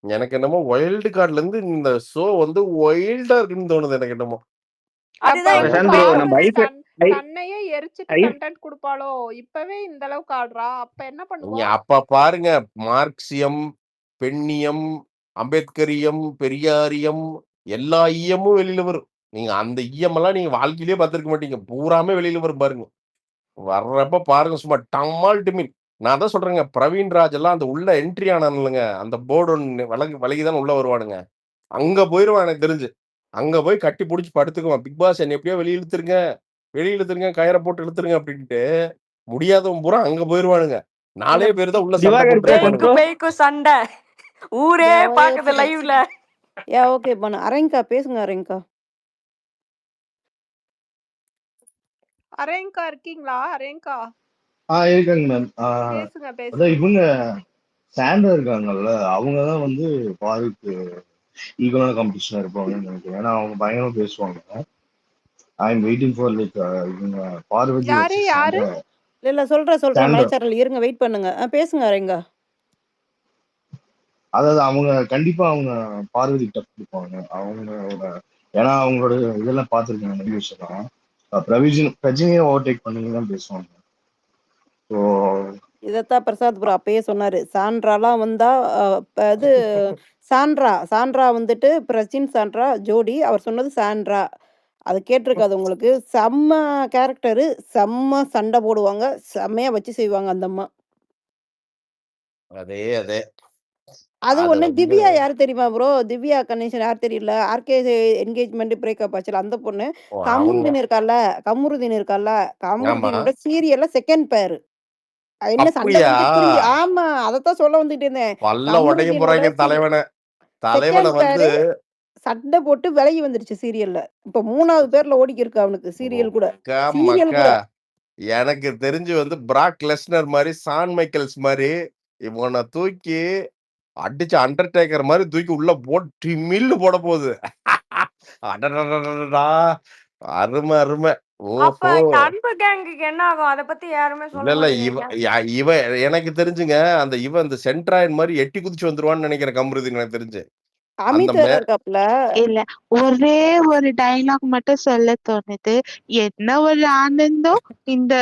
எனக்கு என்னமோ வைல்டு கார்டுல இருந்து இந்த ஷோ வந்து வைல்டா இருக்குன்னு தோணுது எனக்கு என்னமோ. அப்ப அதுதான் வந்து பிரசாந்த் ப்ரோ நம்ம பார்வதி ஐபி தன்னையே எரிச்சிட்டு ஐ கண்டென்ட் கொடுப்பாளோ? இப்பவே இந்த அளவுக்கு ஆடுறா, அப்ப என்ன நீங்க பண்ணுவா? அப்ப பாருங்க, மார்க்சியம், பெண்ணியம், அம்பேத்கரியம், பெரியாரியம் எல்லா ஈயமும் வெளியில வரும். நீங்க அந்த ஈயமெல்லாம் நீங்க வாழ்க்கையிலேயே பார்த்திருக்க மாட்டீங்க. பூராமே வெளியில வரும் பாருங்க. வர்றப்ப பாருங்க சும்மா டமால் டிமில். நான் தான் சொல்றேங்க, பிரவீன் ராஜ் எல்லாம் அந்த உள்ள என்ட்ரி ஆனானுங்க, அந்த போர்டு ஒண்ணு விலகி தான் உள்ள வருவானுங்க. அங்க போயிருவான் எனக்கு தெரிஞ்சு. அங்க போய் கட்டி புடிச்சு படுத்துக்குவான். பிக் பாஸ் என்ன எப்படியோ வெளிய இழுத்துருங்க, கயிறை போட்டு இழுத்துருங்க அப்படின்ட்டு முடியாதவன் பூரா அங்க போயிருவானுங்க. இந்த 4 பேர் தான் உள்ள சண்டை திவாகர் போட்டுட்டு பிரசாந்த் இருப்பானுங்க. ப்ரோ பேய்க்கு சண்டை ஊரே யா பாக்குது ஓகே லைவ்ல. Yeah okay Banu. அரேங்கா பேசுங்க அரேங்கா. அரேங்கா இருக்கீங்களா? அரேங்கா இருக்காங்க மேம். பேசுங்க அதான் பேசுங்க. இவங்க சாண்டா இருக்காங்கல்ல, அவங்க தான் வந்து பாருக்கு ஈக்குவலான காம்படிஷனா இருப்பாங்கன்னு நினைக்கிறேன். ஏன்னா அவங்க பயங்கரமா பேசுவாங்க. I am waiting for like இவங்க பார்வதி யாரு வர்சஸ் யாரு? சாண்டா. இல்ல சொல்றேன் சாண்டா மலைச்சாரல் இருங்க வெயிட் பண்ணுங்க. பேசுங்க அரேங்கா. அதாவது அவங்க கண்டிப்பா அவங்க பார்வதி டஃப் கொடுப்பாங்க அவங்களோட. ஏன்னா அவங்களோட இதெல்லாம் பார்த்துருக்காங்க நியூஸ் எல்லாம். பிரஜினியை ஓவர்டேக் பண்ணி தான் பேசுவாங்க. ஸோ இதைத்தான் பிரசாத் ப்ரோ அப்பயே சொன்னாரு. சாண்ட்ராலாம் வந்தா இது சாண்ட்ரா வந்துட்டு பிரச்சின் சாண்ட்ரா ஜோடி. அவர் சொன்னது சாண்ட்ரா. அது கேட்டிருக்காது உங்களுக்கு. செம்ம கேரக்டரு, செம்ம சண்டை போடுவாங்க, செம்மையா வச்சு செய்வாங்க அந்த அம்மா. அதே அதே அது அது ஒண்ணு. வந்து திவ்யா யாரு தெரியுமா ப்ரோ? திவ்யா கணேசன் யார் தெரியல. ஆர்கே என்கேஜ்மெண்ட் பிரேக்கப் ஆச்சுல அந்த பொண்ணு. அவங்க கமருதீன் இருக்கால, ஆமா கமருதீனோட சீரியல்ல செகண்ட் பேர். என்ன சண்டை அப்படியா? வந்து புரியுது. ஆமா, அதத்தான் சொல்ல வந்துட்டு இருந்தேன். பல்ல உடைக்க கமருதீனோட போறாங்க தலைவனை செகண்ட் வந்து பேரு சண்டை போட்டு விலகி வந்துருச்சு சீரியல்ல. இப்ப 3வது பேர்ல ஓடிக்கி இருக்கு அவனுக்கு சீரியல் கூட. மக்கா சீரியல் மக்கா கூட. எனக்கு தெரிஞ்சு வந்து பிராக் லெஸ்னர் மாதிரி சான் மைக்கேல்ஸ் மாதிரி இவனை தூக்கி அடிச்சு அண்டர்டேக்கர் மாதிரி தூக்கி உள்ள போட்டு மில்லு போட போகுது. அடடடடடா, அருமை அருமை. அப்ப ஓஹோ, இந்த அன்பு கேங்குக்கு என்ன ஆகும்? அத பத்தி யாருமே இல்ல சொல்ல இல்ல மாட்டேங்கிறீங்க. இவ எனக்கு தெரிஞ்சுங்க, இந்த சென்ட்ராயன் மாதிரி எட்டி குதிச்சு வந்துருவான்னு நினைக்கிறேன் கமருதீன். எனக்கு தெரிஞ்சு அந்த அமித் வேற இருக்காப்ல. இல்ல ஒரே ஒரு டைலாக் மட்டும் சொல்ல தோணுது. என்ன ஒரு ஆனந்தம் இந்த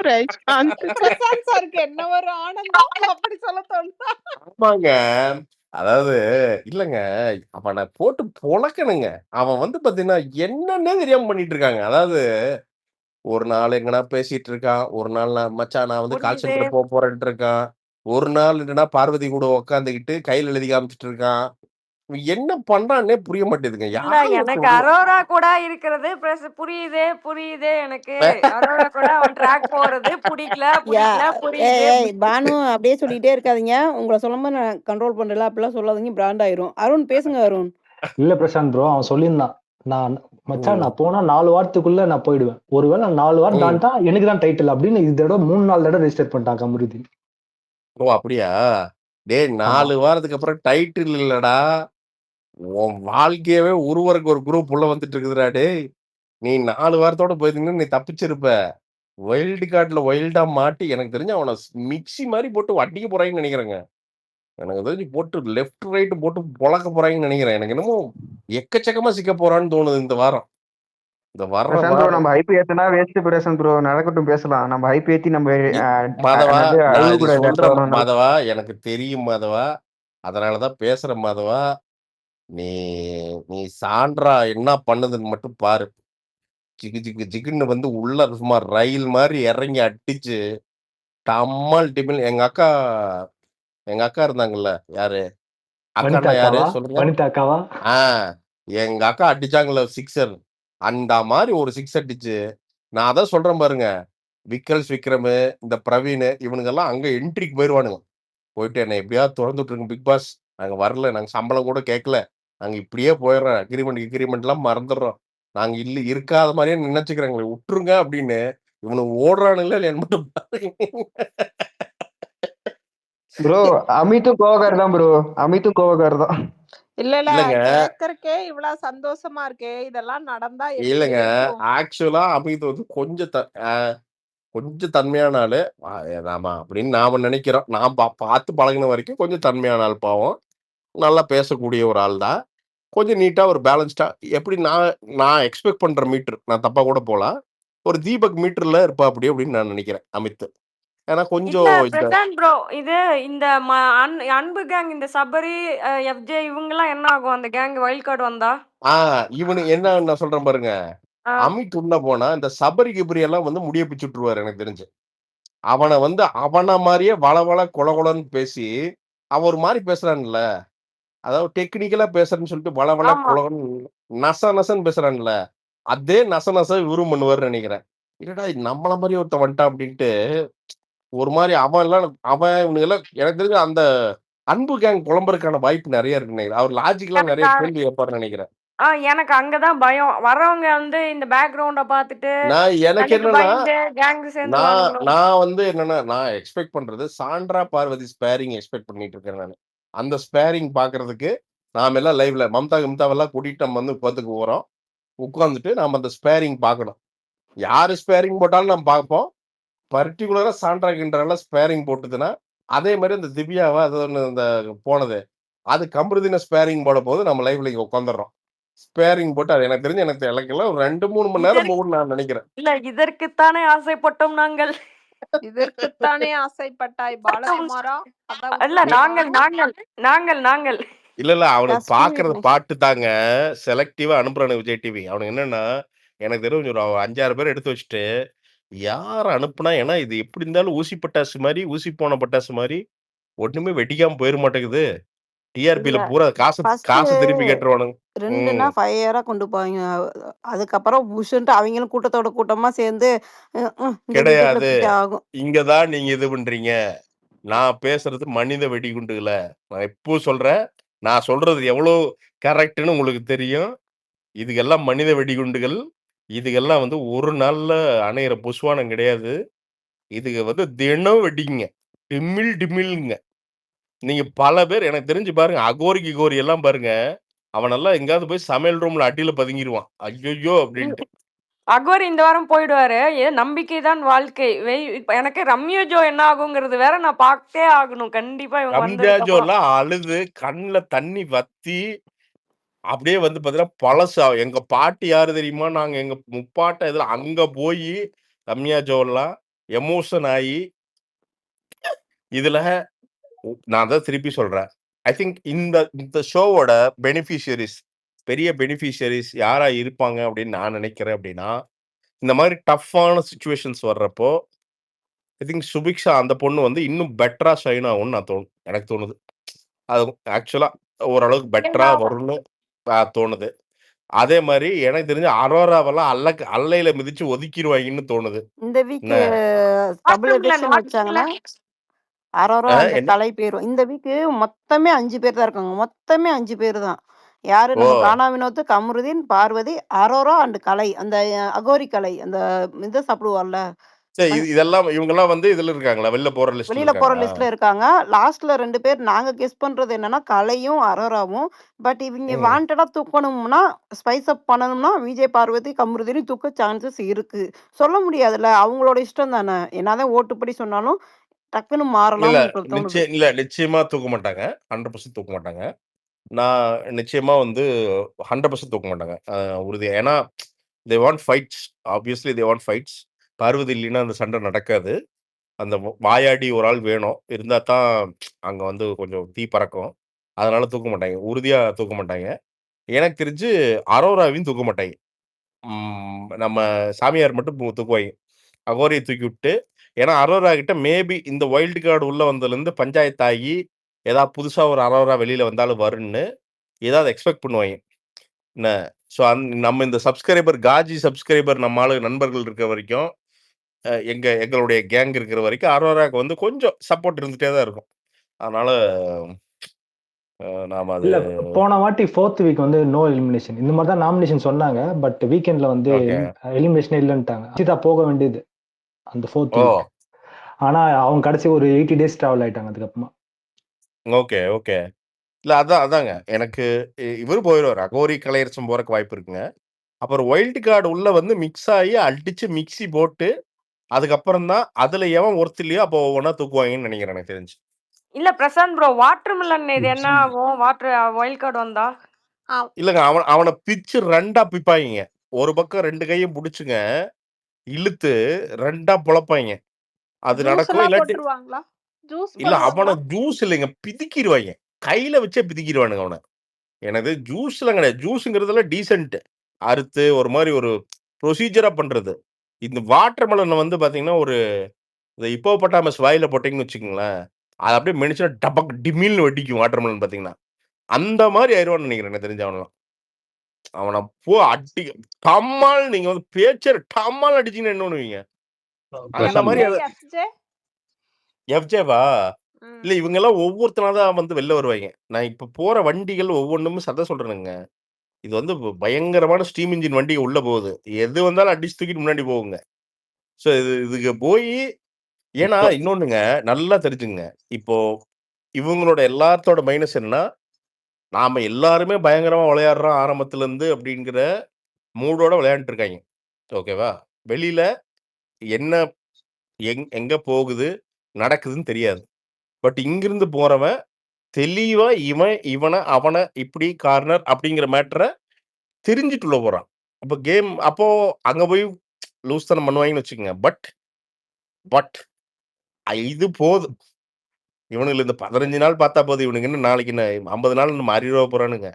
பிரசாந்த் பிரசாந்த் சாருக்கு என்ன ஒரு ஆனந்தம் அப்படி சொல்ல தோணுதா? ஆமாங்க. அதாவது இல்லங்க, அவன போட்டு பொளக்கணுங்க. அவன் வந்து பாத்தீங்கன்னா, என்னன்னே தெரியாம பண்ணிட்டு இருக்காங்க. அதாவது ஒரு நாள் எங்கனா பேசிட்டு இருக்கான். ஒரு நாள் மச்சான் நான் வந்து கால் புரியுது. சென்டர் போறேன்ட்டு இருக்கான். ஒரு நாள் என்னன்னா பார்வதி கூட உட்காந்துக்கிட்டு கையில எழுதி காமிச்சுட்டு இருக்கான். இவன் என்ன பண்றான்னே புரிய மாட்டேங்குதுங்க. இல்ல யாரு எனக்கு ஒருத்தன் அரோரா கூட இருக்கிறது புரியுது எனக்கு. அரோரா கூட அவன் ட்ராக் போறது யா புரியுது. பானு அப்படியே சொல்லிட்டே இருக்காதீங்க. உங்களை சொல்லும்போது நான் கண்ட்ரோல் பண்றல. அப்படிலாம் சொல்லாதீங்க, பிராண்ட் ஆயிரும். அருண் பேசுங்க அருண். இல்ல பிரசாந்த் ப்ரோ, அவன் சொல்லியிருந்தான். மச்சான் ம், நான் போனா 4 வாரத்துக்குள்ள நான் போயிடுவேன். ஒருவேளை நான் 4 வாரம் ம். தாண்டா எனக்கு தான் டைட்டில் அப்படின்னு இந்த தடவை 3-4 தடவை ரெஜிஸ்டர் பண்ணிட்டான் கமருதீன். ஓ அப்படியா? டேய் ஆமா 4 வாரத்துக்கு அப்புறம் டைட்டில் இல்லடா. உன் வாழ்க்கையவே ஒருவருக்கு ஒரு குரூப் உள்ள வந்துட்டு இருக்குதுடா டேய். நீ 4 வாரத்தோட போயிருந்தீங்கன்னா நீ தப்பிச்சிருப்ப. வைல்டு கார்டுல வைல்டா மாட்டி எனக்கு தெரிஞ்சு அவன மிக்ஸி மாதிரி போட்டு அடிக்க போறாங்கன்னு நினைக்கிறேங்க. எனக்கு தெரிஞ்சு போட்டு லெஃப்ட் ரைட் போட்டு பொளக்க போறாங்கன்னு நினைக்கிறேன். எனக்கு என்னமோ எக்கச்சக்கமா சிக்க போறான்னு தோணுது இந்த வாரம். இந்த வர்ற பிரசாந்த் ப்ரோ வாரம் நம்ம ஹைப் ஏத்துனா வேஸ்ட். பிரசாந்த் ப்ரோ நடக்கட்டும் பேசலாம். நம்ம ஹைப் ஏத்தி நம்ம மாதவா, என்னது நான் அழுவு இது கூட சொல்றேன் மாதவா, எனக்கு தெரியும் மாதவா. அதனாலதான் பேசுறேன் மாதவா. நீ நீ சான்றா என்ன பண்ணுதுன்னு மட்டும் பாரு. ஜிகு ஜிகு ஜிகுன்னு வந்து உள்ள சும்மா ரயில் மாதிரி இறங்கி அடிச்சு டம்மால் டிமில். எங்க அக்கா இருந்தாங்கல்ல, யாரு வனிதா அக்கான்னா யாரு அக்காவா? சொல்லுங்க. வனிதா அக்காவா? எங்க அக்கா அடிச்சாங்கல்ல சிக்ஸர், அந்த மாதிரி ஒரு சிக்ஸ் அடிச்சு. நான் அதான் சொல்றேன் பாருங்க, விக்ரம், இந்த பிரவீன் இவனுங்கெல்லாம் அங்க என்ட்ரிக்கு போயிருவானுங்க. போயிட்டு என்ன எப்படியாவது தொறந்து விட்டுருங்க பிக் பாஸ். நாங்க வரல. நாங்க சம்பளம் கூட கேட்கல. நாங்க இப்படியே போயிடுறோம். கிரிமெண்ட்லாம் மறந்துடுறோம். நாங்க இருக்காத மாதிரியே நினைச்சுக்கிறேங்களே விட்டுருங்க அப்படின்னு இவனுக்கு ஓடுறானுங்களா இல்லையான்னு மட்டும் பாருங்க. ப்ரோ அமித்தும் கோவக்கார் தான் ப்ரோ. அமித்தும் கோவக்கார் தான். இல்ல இல்லங்க கேக்கறக்கே இவ்வளவு சந்தோஷமா இருக்கே, இதெல்லாம் நடந்தா எப்படி இல்லங்க இருக்கும்? ஆக்சுவலா அமித் வந்து கொஞ்சம் தன்மையான ஆளு. நாம அப்படின்னு நாம நினைக்கிறோம். நான் பார்த்து பழகுன வரைக்கும் கொஞ்சம் தன்மையான ஆள் பாவம். நல்லா பேசக்கூடிய ஒரு ஆள் தான். கொஞ்சம் நீட்டா ஒரு பேலன்ஸ்டா எப்படி நான் நான் எக்ஸ்பெக்ட் பண்ற மீட்டர் நான் தப்பா கூட போலாம். ஒரு தீபக் மீட்டர்ல இருப்பாப்படி அப்படின்னு நான் நினைக்கிறேன் அமித். ஏன்னா இல்ல கொஞ்சம் இந்த பிரசாந்த் ப்ரோ, இது இந்த அன்பு கேங், இந்த சபரி, எஃப்ஜே இவங்கெல்லாம் என்ன ஆகும் அந்த கேங் வைல்ட் கார்டு வந்தா? இவனு என்ன நான் சொல்றேன் பாருங்க. ஆ, அமித் உள்ள போனா இந்த சபரி கிபரி எல்லாம் வந்து முடிய பிச்சு விட்டுருவாரு எனக்கு தெரிஞ்சு. அவன வந்து அவன மாரியே வளவள கொலன்னு பேசி அவன் ஒரு மாரி பேசுறான்ல. அதாவது டெக்னிக்கலா பேசுறேன்னு சொல்லிட்டு வளவள ஆமா. கொலன்னு நசன்னு பேசுறான்ல. அதே நச இவரும் பண்ணுவாருன்னு நினைக்கிறேன். என்னடா இது நம்மள மாரி ஒருத்தன் வந்துட்டான் அப்படின்ட்டு ஒரு மாரி அவன் இவனுங்கெல்லாம் எனக்கு தெரிஞ்சு அந்த அன்பு கேங் புலம்புறதுக்கான வாய்ப்பு நெறைய இருக்குன்னு நினைக்கிறேன். அவர் லாஜிக்கலா நெறைய எனக்கு கேள்வி கேட்பாருன்னு நினைக்கிறேன். எனக்கு அங்கதான் பயம். வர்றவங்க வந்து இந்த பேக்ரவுண்ட பார்த்துட்டு எனக்கு எனக்கு என்னன்னா, பயந்து கேங் நான் சேர்ந்துருவானுங்களோ. நான் வந்து என்னன்னா, நான் எக்ஸ்பெக்ட் பண்றது சாண்ட்ரா, பார்வதி ஸ்பேரிங் எக்ஸ்பெக்ட் பண்ணிட்டு இருக்கேன் நானு. அந்த ஸ்பேரிங் பார்க்கறதுக்கு நாம எல்லாம் லைவ்ல கிம்தாவெல்லாம் கூட்டிட்டு நம்ம வந்து உட்காந்துக்க போறோம். உட்கார்ந்துட்டு நாம அந்த ஸ்பேரிங் பார்க்கணும். யாரு ஸ்பேரிங் போட்டாலும் நம்ம பார்ப்போம். பர்ட்டிகுலரா சாண்ட்ரா கிண்ட்ராலாம் ஸ்பேரிங் போட்டுதுன்னா, அதே மாரி அந்த திவ்யாவா அது ஒண்ணு இந்த போனது. அது கம்ருதீன ஸ்பேரிங் போடும்போது நம்ம லைவ்ல இங்க உட்கார்ந்துடுறோம். ஸ்பேரிங் போட்டு அது எனக்கெல்லாம் ஒரு 2, 3 மணி நேரம் போகும்னு நான் நினைக்கிறேன். இல்ல இதற்குத்தானே ஆசைப்பட்டோம் நாங்கள். இதற்குத்தானே ஆசைப்பட்டாய் பாலகுமாரா? கதவு இல்ல நாங்கள் திறப்பாய். நாங்கள் நாங்கள் நாங்கள் இல்ல. அவனுக்கு கஷ்டமே பார்க்கறது இல்லை. பாட்டு தாங்க. செலக்டிவா அனுப்புறானுங்க விஜய் டிவி. அவனுக்கு என்னன்னா, எனக்கு தெரிஞ்சு ஒரு 5, 6 பேர் எடுத்து வச்சுட்டு, யார அனுப்புனா ஏன்னா இது எப்படி இருந்தாலும் ஊசி பட்டாசு மாரி, ஊசி போன பட்டாசு மாரி ஒண்ணுமே வெடிக்காம போயிற மாட்டேங்குது. இல்ல டிஆர்பில பூரா ஃபர்ஸ்ட் காசு திருப்பி கேட்டுருவானுங்க. 2ன்னா ம். ஃபயரா கொண்டு போவாங்க. அதுக்கப்புறம் புஷ்ன்ட்டு அவங்களும் கூட்டத்தோட கூட்டமா சேர்ந்து இந்த வீட்டுக்குள்ள கிடையாது. தூக்கி ஆகும். இங்க தான் நீங்க இது பண்றீங்க. நான் பேசுறது மனித வெடிகுண்டுகள. நான் எப்பவும் சொல்றேன். நான் சொல்றது எவ்வளோ கரெக்ட்ன்னு உங்களுக்கு தெரியும். இதுகெல்லாம் மனித வெடிகுண்டுகள். இதுகெல்லாம் வந்து ஒரு நாள்ல அணையிற புஸ்வானம் கிடையாது. இதுக வந்து தினம் வெடிக்குங்க. டிமில்ங்க. நீங்க பல பேர் எனக்கு தெரிஞ்சு பாருங்க. கிகோரி எல்லாம் பாருங்க. அவனெல்லாம் எங்கேயாவது போய் சமையல் ரூம்ல அடியில பதுங்கிருவான். ஐய்யய்யோ! அப்படின்ட்டு. அகோரி இந்த வாரம் போயிடுவாரு. நம்பிக்கை தான் வாழ்க்கை. இப்ப எனக்கு ரம்யா ஜோ என்ன ஆகுங்கிறது வேற நான் பார்த்தே ஆகணும். கண்டிப்பா இவங்க வந்ததுக்கு அப்புறம். ரம்ஜாஜோலாம் அழுது கண்ல தண்ணி வத்தி அப்படியே வந்து பார்த்தீங்கன்னா, பழசு எங்க பாட்டி யாரு தெரியுமா? நாங்க எங்க முப்பாட்ட இதுல அங்க போயி ரம்யா ஜோலாம் எமோஷன் ஆயி, இதுல நான் தான் திருப்பி சொல்றேன். ஐ திங்க் இந்த இந்த ஷோவோட பெரிய பெனிஃபிஷியரிஸ் யாரா இருப்பாங்க அப்படின்னு நான் நினைக்கிறேன் அப்படின்னா, இந்த மாரி டஃப்பான சிச்சுவேஷன்ஸ் வர்றப்போ, ஐ திங்க் சுபிக்ஷா அந்த பொண்ணு வந்து இன்னும் பெட்டரா ஷைன் ஆகும்னு எனக்கு தோணுது. அது ஆக்சுவலா ஓரளவுக்கு பெட்டரா வரும்னு தோணுது. அதே மாரி எனக்கு தெரிஞ்சு அரோராவெல்லாம் அல்லையில மிதிச்சு ஒதுக்கிருவாங்கன்னு தோணுது. இந்த வீக் என்ன? டபுள் எவிக்ஷன் வச்சாங்கன்னா அரோரா அந்த என்ன? கலை போயிரும். இந்த வீக்கு மொத்தமே 5 பேர் தான் இருக்காங்க. மொத்தமே 5 பேர் தான். யாரு ஓ! நம்ம கானா வினோத், கமருதீன், பார்வதி, அரோரா அண்ட் கலை. அந்த அகோரி கலை. அந்த இத சாப்பிடுவார்ல. சரி இதெல்லாம் இவங்கலாம் வந்து இதுல இருக்காங்களா? வெளில போற லிஸ்ட்ல வெளியில போற இருக்காங்களா? லிஸ்ட்ல இருக்காங்க. லாஸ்ட்ல 2 பேர் நாங்க கெஸ் பண்றது என்னன்னா, கலையும், அரோராவும். பட் இவங்க ம். வாண்டடா தூக்கணும்னா, ஸ்பைஸ் அப் பண்ணணும்னா, விஜய், பார்வதி, கமருதீனையும் தூக்க சான்சஸ் இருக்கு. சொல்ல முடியாதுல்ல. அவங்களோட இஷ்டம் தானே. என்னதான் ஓட்டுப்படி சொன்னாலும், டக்குன்னு இல்ல. மாறலாம்னு எனக்கு தோணுது. நிச்சயமா தூக்க மாட்டாங்க. 100% தூக்க மாட்டாங்க. நான் நிச்சயமா வந்து 100% தூக்க மாட்டாங்க. உறுதியா. ஏன்னா, they want fights. Obviously they want fights. Parvathi இல்லைன்னா அந்த சண்டை நடக்காது. அந்த வாயாடி ஒரு ஆள் வேணும். இருந்தா தான் அங்க வந்து கொஞ்சம் தீ பறக்கும். அதனால தூக்க மாட்டாங்க. உறுதியா தூக்க மாட்டாங்க. எனக்கு தெரிஞ்சு அரோராவையும் தூக்க மாட்டாங்க. நம்ம சாமியார் மட்டும் தூக்குவாய்ங்க. அகோரிய தூக்கி விட்டு ஏன்னா அரோரா கிட்ட மேபி இந்த வைல்டு கார்டு உள்ள வந்ததுலேருந்து பஞ்சாயத்து ஆகி, ஏதாவது புதுசா ஒரு அரோரா வெளியில வந்தாலும் வரும்ன்னு, ஏதாவது எக்ஸ்பெக்ட் பண்ணுவாய்ங்க. என்ன? ஸோ நம்ம இந்த காஜி சப்ஸ்கிரைபர் நம்ம ஆளு நண்பர்கள் இருக்க வரைக்கும், எங்களுடைய கேங் இருக்கிற வரைக்கும் அரோராக்கு வந்து கொஞ்சம் சப்போர்ட் இருந்துட்டே தான் இருக்கும். அதனால நாம அது இல்ல போன வாட்டி 4th வீக் வந்து நோ எலிமினேஷன். இந்த மாதிரி தான் நாமினேஷன் சொன்னாங்க. பட் வீக்கெண்ட்ல வந்து ஓகே. எலிமினேஷன் இல்லன்ட்டாங்க. அக்ஷிதா போக வேண்டியது அந்த 4th ஓ! வீக். ஆனா அவங்க கடைசி ஒரு 80 டேஸ் டிராவல் ஆயிட்டாங்க அதுக்கப்புறமா. Okay, okay. இல்ல அதாங்க. எனக்கு இவரு போயிருவாரு. அகோரி கலையரசன் போறக்கு வாய்ப்பு இருக்குங்க. அப்புறம் வைல்ட் கார்டு உள்ள வந்து மிக்ஸ் ஆகி அடிச்சு மிக்ஸி போட்டு, அதுக்கப்புறம் தான் அதுல எவன் ஒர்த் அப்போ ஒவ்வொன்னா தூக்குவாங்கன்னு நினைக்கிறேன் எனக்கு தெரிஞ்சு. இல்ல பிரசாந்த் ப்ரோ, வாட்டர்மெலன் இது என்ன ஆகும்? வைல்ட் கார்டு வந்தா? இல்லங்க அவன பிச்சு 2ஆ பிப்பாய்ங்க. ஒரு பக்கம் 2 கையும் புடிச்சுங்க, இழுத்து 2ஆ பொளப்பாய்ங்க. அது ஜூஸ் நடக்கும். எல்லாம் இல்லாட்டி போட்டுருவாங்களா? ஜூஸ் இல்ல அவன பண்ணுவாங்களா? ஜூஸ் இல்லைங்க, பிதிக்கிருவாய்ங்க. கையில வச்சே பிதிக்கிருவானுங்க அவன. எனது ஜூஸ்லாம் கிடையாது. ஜூஸ்ங்கிறதுல டீசென்ட். அறுத்து ஒரு மாரி ஒரு ப்ரொசீஜரா பண்றது. இந்த வாட்டர்மெலன வந்து பார்த்தீங்கன்னா, இந்த ஹிப்போபொட்டாமஸ் வாயில போட்டீங்கன்னு வச்சுக்கங்களேன், அது அப்படியே மெனிச்சுனா டபக் டிமில்னு வெடிக்கும் வாட்டர்மெலன் பார்த்தீங்கன்னா. அந்த மாரி ஆயிருவான்னு நினைக்கிறேன் எனக்கு தெரிஞ்சு அவனலாம். அவன அடி டம்மால் நீங்க வந்து பேச்ச டம்மால் அடிச்சீங்கன்னா என்ன பண்ணுவீங்க? அந்த மாரி எஃப்ஜேவா? இல்ல இவங்கலாம் ஒவ்வொருத்தனா தான் வந்து வெளில வருவாய்ங்க. நான் இப்ப போற வண்டிகள் ஒவ்வொன்னும் சொல்றேனுங்க. இது வந்து பயங்கரமான ஸ்டீம் இன்ஜின் வண்டி உள்ள போகுது. எது வந்தாலும் அடிச்சு தூக்கிட்டு முன்னாடி போகுங்க. ஸோ இதுக்கு போயி ஏன்னா இன்னொன்னுங்க நல்லா தெரிஞ்சுங்க. இப்போ இவங்களோட எல்லாத்தோட மைனஸ் என்னன்னா, நாம எல்லாருமே பயங்கரமா விளையாடுறோம் ஆரம்பத்துல இருந்து அப்படிங்கிற மூடோட விளையாண்டுட்டு இருக்காய்ங்க. ஓகேவா? வெளியில என்ன எங்க போகுது, நடக்குதுன்னு தெரியாது. பட் இங்கிருந்து போறவன் தெளிவா அவன இப்படி கார்னர் அப்படிங்கிற மேட்டர தெரிஞ்சுட்டு உள்ள போறான். அப்போ அங்க போய் லூஸ்தனம் பண்ணுவாங்கன்னு வச்சுக்கங்க. பட் இது போதும். இவனுங்கள இந்த 15 நாள் பார்த்தா போதும். இவனுங்க என்ன நாளைக்கு என்ன 50 நாள் நம்ம அறிவுற போறானுங்க.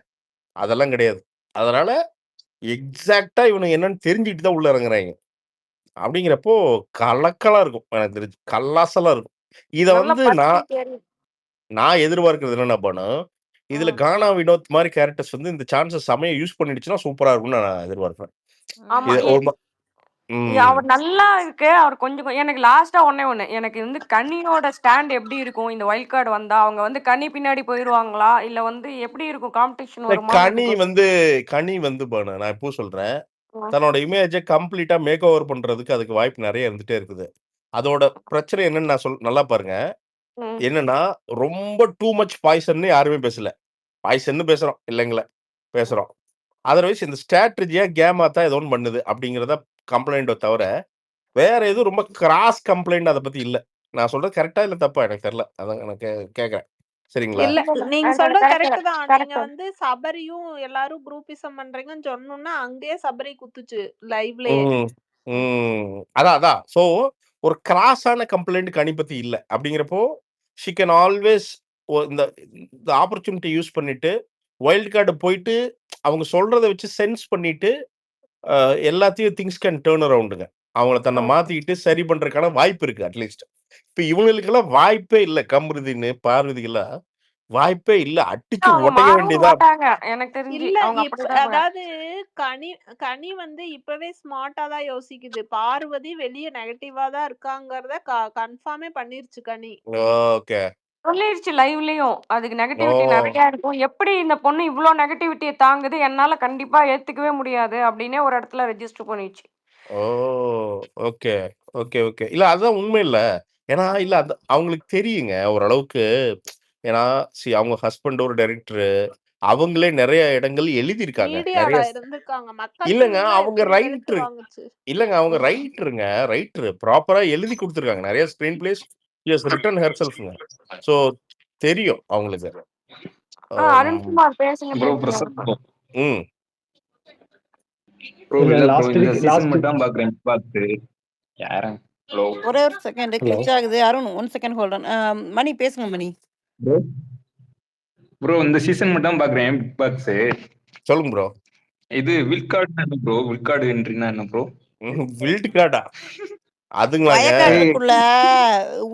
அதெல்லாம் கிடையாது. அதனால எக்ஸாக்ட்டா இவனுங்க என்னன்னு தெரிஞ்சுக்கிட்டு தான் உள்ள இறங்குறாய்ங்க. அப்படிங்கிறப்போ கலக்கலா இருக்கும். எனக்கு தெரிஞ்சு. கல்லாசலா இருக்கும். இத நல்ல வந்து பத்தி தெரியும். நான் எதிர்பார்க்கிறது என்னன்னா பானு, இதுல கானா வினோத் மாரி கேரக்டர்ஸ் வந்து இந்த சான்ஸ செமையா யூஸ் பண்ணிடுச்சுன்னா சூப்பரா இருக்கும்னு நான் எதிர்பார்க்கிறேன். ஆமா. இது ஒரு அவர் நல்லா இருக்கு. அவர் கொஞ்சம் எனக்கு லாஸ்ட்டா ஒண்ணு. எனக்கு வந்து கனியோட ஸ்டாண்ட் எப்படி இருக்கும்? இந்த வைல்ட் கார்டு வந்தா அவங்க வந்து கனி பின்னாடி போயிருவாங்களா? இல்ல வந்து எப்படி இருக்கும்? காம்படிஷன் ஒரு மாதிரி இருக்கும். கனி வந்து பானு நான் இப்போ சொல்றேன். தன்னோட இமேஜ கம்ப்ளீட்டா மேக் ஓவர் பண்றதுக்கு அதுக்கு வாய்ப்பு நெறைய இருந்துட்டே இருக்குது. அதோட பிரச்சனை என்னன்னு நான் நல்லா பாருங்க. என்னன்னா, ரொம்ப டூ மச் பாய்சன்னு யாருமே பேசல. பாய்சன்னு பேசுறோம். இல்லைங்களா? பேசுறோம். அதர்வைஸ் இந்த ஸ்ட்ராட்டஜியா கேமா தான் ஏதோ ஒண்ணு பண்ணுது அப்படிங்கிறத கம்ப்ளைண்ட்ட தவிர, வேற எதுவும் ரொம்ப கிராஸ் கம்ப்ளைண்ட் அத பத்தி இல்ல. நான் சொல்றது கரெக்ட்டா இல்ல தப்பா எனக்கு தெரியல. அதான் நான் கேட்கிறேன். சரிங்களா? இல்ல நீங்க சொல்றது கரெக்ட் தான். நீங்க கரெக்ட். வந்து சபரியும் எல்லாரும் குரூப்பிசம் பண்றீங்கன்னு சொன்னோம்னா அங்கேயே சபரி குத்துச்சு லைவ்லயே. அதான். சோ ஒரு கிராஸான கம்ப்ளைண்ட் கனி பத்தி இல்ல. அப்படிங்கிறப்போ ஷி கேன் ஆல்வேஸ் இந்த இந்த ஆப்பர்ச்சுனிட்டி யூஸ் பண்ணிட்டு வைல்ட் கார்டு போயிட்டு அவங்க சொல்றத வச்சு சென்ஸ் பண்ணிட்டு எல்லாத்தையும் திங்ஸ் கேன் டர்ன் அரவுண்டுங்க. அவங்கள தன்னை மாத்திக்கிட்டு சரி பண்றதுக்கான வாய்ப்பு இருக்கு அட்லீஸ்ட். இப்ப இவங்களுக்கெல்லாம் வாய்ப்பே இல்ல. கமருதீன், பார்வதிக்கெல்லாம் வாய்ப்பே இல்ல. அடிச்சு அவங்க உடைக்க மாறவும் வேண்டியதா. மாட்டாங்க. எனக்கு தெரிஞ்சு இல்ல அவங்க அப்படிதான் அதாவது கனி வந்து இப்பவே ஸ்மார்ட்டா தான் யோசிக்குது. பார்வதி வெளிய நெகட்டிவா தான் இருக்காங்கறத கன்ஃபார்மே பண்ணிருச்சு கனி. ஓகே. சொல்லிருச்சு லைவ்லயும். அதுக்கு ஓ! நெகட்டிவிட்டி நெறைய இருக்கும். எப்படி இந்த பொண்ணு இவ்ளோ நெகட்டிவிட்டிய தாங்குது? என்னால கண்டிப்பா ஏத்துக்கவே முடியாது. அப்படின்னே ஒரு இடத்துல ரெஜிஸ்டர் பண்ணிருச்சு. ஓ! ஓகே. ஓகே. இல்ல அதுதான் உண்மை இல்ல. ஏன்னா இல்ல அவங்களுக்கு தெரியுங்க ஓரளவுக்கு. ஏன்னா அவங்க ஹஸ்பண்ட் ஒரு டைரக்டரு. அவங்களே நெறைய இடங்கள் எழுதியிருக்காங்க. மீடியால இருந்திருக்காங்க. மக்கள் இல்லங்க டிவில அவங்க எத்தனை வெளுத்து ரைட்டர். வாங்குச்சு. இல்லங்க அவங்க ரைட்டர் ப்ராப்பரா எழுதி குடுத்துருக்காங்க. நெறைய screenplays she has written ஹெர்செல்ஃப்ங்க. சோ தெரியும் அவங்களுக்கு. அருண்குமார் பேசுங்க. Bro Prasad bro. ம். ப்ரோ இல்ல இல்ல ப்ரோ லாஸ்ட் இந்த வீக் சீசன் மட்டும் தான் பாக்குறேன். பார்த்து யாரா ஹலோ ஒரே ஒரு செகண்ட் கிளிச் ஆகுது. Arun 1 second hold on. Mani பேசுங்க மணி. ப்ரோ ப்ரோ இந்த சீசன் மட்டும் தான் பாக்குறேன் பிக் பாக்ஸ். சொல்லுங்க ப்ரோ. இது வில்கார்டு என்ன ப்ரோ? வில்கார்டு என்ட்ரினா என்ன ப்ரோ? வில்ட் கார்டா? அதுங்களாங்க. வயக்காட்டுக்குள்ள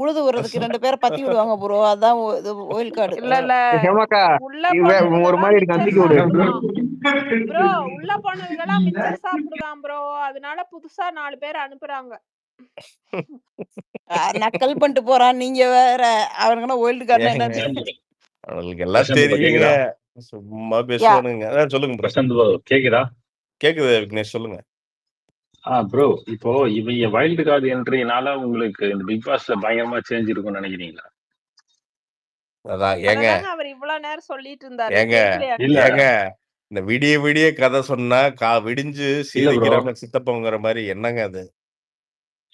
உழுது விடுறதுக்கு 2 பேரை பத்தி விடுவாங்க ப்ரோ. அதான் ஒயில் கார்டு. இல்ல ஹேமாக்கா உள்ள ஒரு போனதுக்கெல்லாம் மாதிரி இருக்கு, மிச்சர் அந்திக்கு விடு. சாப்பிடுதான் ப்ரோ. உள்ள போனதுக்கெல்லாம் மிச்சர் சாப்பிடுதான் ப்ரோ. அதனால புதுசா 4 பேர் அனுப்புறாங்க. நக்கல் பண்ணிட்டு போறான். நீங்க வேற. அவனுங்கன்னா ஒயில்டு கார்டுனா ஏங்க என்னன்னு பிரசாந்த் அவங்களுக்கு எல்லாம் பிரசாந்த் ப்ரோ தெரியுங்க. கேக்குதா? சும்மா யா பேசுவானுங்க. அதான் சொல்லுங்க ப்ரோ. பிரசாந்த் ப்ரோ கேக்குதா? கேக்குது விக்னேஷ் சொல்லுங்க. ப்ரோ இப்போ இவங்க வைல்டு கார்டு என்ட்ரினால உங்களுக்கு இந்த பிக் பாஸ்ல பயங்கரமா சேஞ்ச் இருக்கும்னு நினைக்கிறீங்களா? அதான் ஏங்க அததாங்க அவர் இவ்வளவு நேரம் சொல்லிட்டு இருந்தாரு. ஏங்க கேட்கலையாங்க இல்ல ஏங்க நீங்க? இந்த விடிய விடிய கதை சொன்னா விடிஞ்சு இல்ல ப்ரோ சீதைக்கிறாம சித்தப்பங்கிற மாதிரி என்னங்க அது?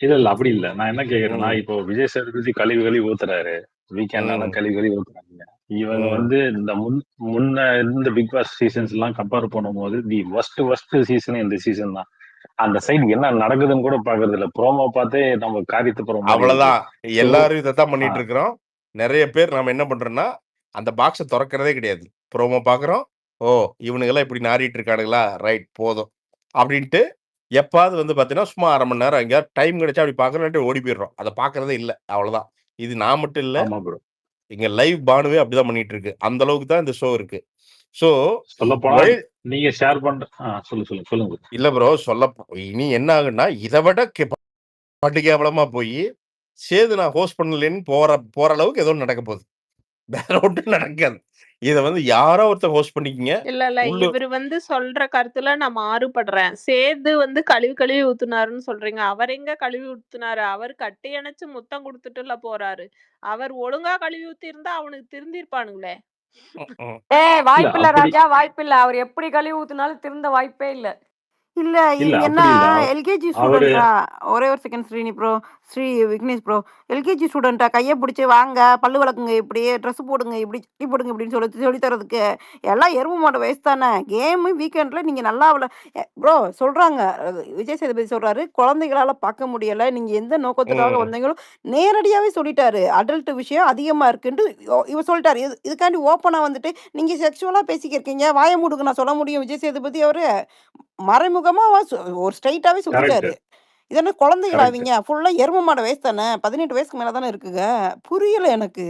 இல்ல அப்படி இல்ல. நான் என்ன கேக்குறேன்னா, ம் இப்போ விஜய் சேதுபதி கழுவி ஊத்துறாரு. வீக்கெண்ட்ல ம் கழுவி ஊத்துறாங்க. இவங்க ம் வந்து இந்த முன்ன இருந்த பிக் பாஸ் சீசன்ஸ் எல்லாம் கம்பேர் பண்ணும்போது தி ஒஸ்ட் சீசன் இந்த சீசன் தான். அந்த சைடு என்ன நடக்குதுன்னு கூட பாக்குறது இல்ல. ப்ரோமோ பார்த்தே நம்ம காரியத்து போற மாதிரி இருக்கு. அவ்வளவுதான். ஸோ எல்லாரும் இதைத்தான் பண்ணிட்டு இருக்கிறோம். நிறைய பேர் நாம என்ன பண்றோம்னா அந்த பாக்ஸை திறக்கிறதே கிடையாது. ப்ரோமோ பாக்குறோம். ஓ இவனுங்கெல்லாம் இப்படி நாறிட்டு இருக்கானுங்களா, ரைட் போதும் அப்படின்ட்டு எப்பாவது வந்து பாத்தீங்கன்னா சும்மா 1/2 மணி நேரம் எங்கேயாவது டைம் கிடைச்சா அப்படி பார்க்கறோம் ஓடி போயிடுறோம். அதை பார்க்கறதே இல்லை. அவ்வளவுதான். இது நான் மட்டும் இல்ல, ஆமா ப்ரோ. இங்க லைவ் பானுவே அப்படிதான் பண்ணிட்டு இருக்கு. அந்த அளவுக்கு தான் இந்த ஷோ இருக்கு. ஸோ சொல்ல போனா நீங்க ஷேர் பண்ற சொல்லுங்க. இல்ல ப்ரோ இனி என்ன ஆகுன்னா இதை விட பாட்டு கேவலமா போய் சேது நான் ஹோஸ்ட் பண்ணலன்னு போற அளவுக்கு ஏதோ நடக்க போகுது. வேற ஒன்றும் நடக்காது. இதை வந்து யாரோ ஒருத்தர் ஹோஸ்ட் பண்ணிக்கிங்க. இல்ல இவரு வந்து சொல்ற கருத்துல நான் மாறுபடுறேன். சேது வந்து கழுவி ஊத்துனாருன்னு சொல்றீங்க. அவர் எங்க கழுவி ஊத்துனாரு? அவர் கட்டி அணைச்சு முத்தம் கொடுத்துட்டுல போறாரு. அவர் ஒழுங்கா கழுவி ஊத்தி இருந்தா அவனுக்கு திருந்திருப்பானுங்களே. வாய்ப்பில்ல அப்படி ராஜா, வாய்ப்பில்ல. அவர் எப்படி கழுவி ஊத்துனாலும் திருந்த வாய்ப்பே இல்ல. இல்ல இல்ல என்ன அப்படி இல்ல. எல்கேஜி அவரு ஸ்டூடெண்டா? ஒரே ஒரு செகண்ட் விக்னேஷ் ப்ரோ. எல்கேஜி ஸ்டூடெண்டா கையை பிடிச்சி வாங்க பல்லு விளக்குங்க, இப்படி ட்ரெஸ் போடுங்க, இப்படி சட்டி போடுங்க இப்படின்னு சொல்லி தரதுக்கு எல்லாம் எருமை மாடு வயசு தானே. கேமு வீக்கெண்ட்ல நீங்க நல்லா ப்ரோ சொல்றாங்க. விஜய் சேதுபதி சொல்றாரு குழந்தைகளால பார்க்க முடியல, நீங்க எந்த நோக்கத்துக்காக வந்தீங்களோ நேரடியாவே சொல்லிட்டாரு. அடல்ட் விஷயம் அதிகமா இருக்குன்ட்டு இவர் சொல்லிட்டாரு. இதுக்காண்டி ஓப்பனா வந்துட்டு நீங்க செக்ஷுவலா பேசிக்கிருக்கீங்க, வாய மூடுங்க நான் சொல்ல முடியும் விஜய் சேதுபதி அவரு மறைமுகமா ஒரு ஸ்ட்ரைட்டாவே கரெக்ட் சொல்லிட்டாரு. இது என்ன குழந்தைகளா கரெக்ட். அவங்க? ஃபுல்லா எருமை மாடு வயசு தானே, 18 வயசுக்கு மேல தானே இருக்குங்க. புரியல எனக்கு.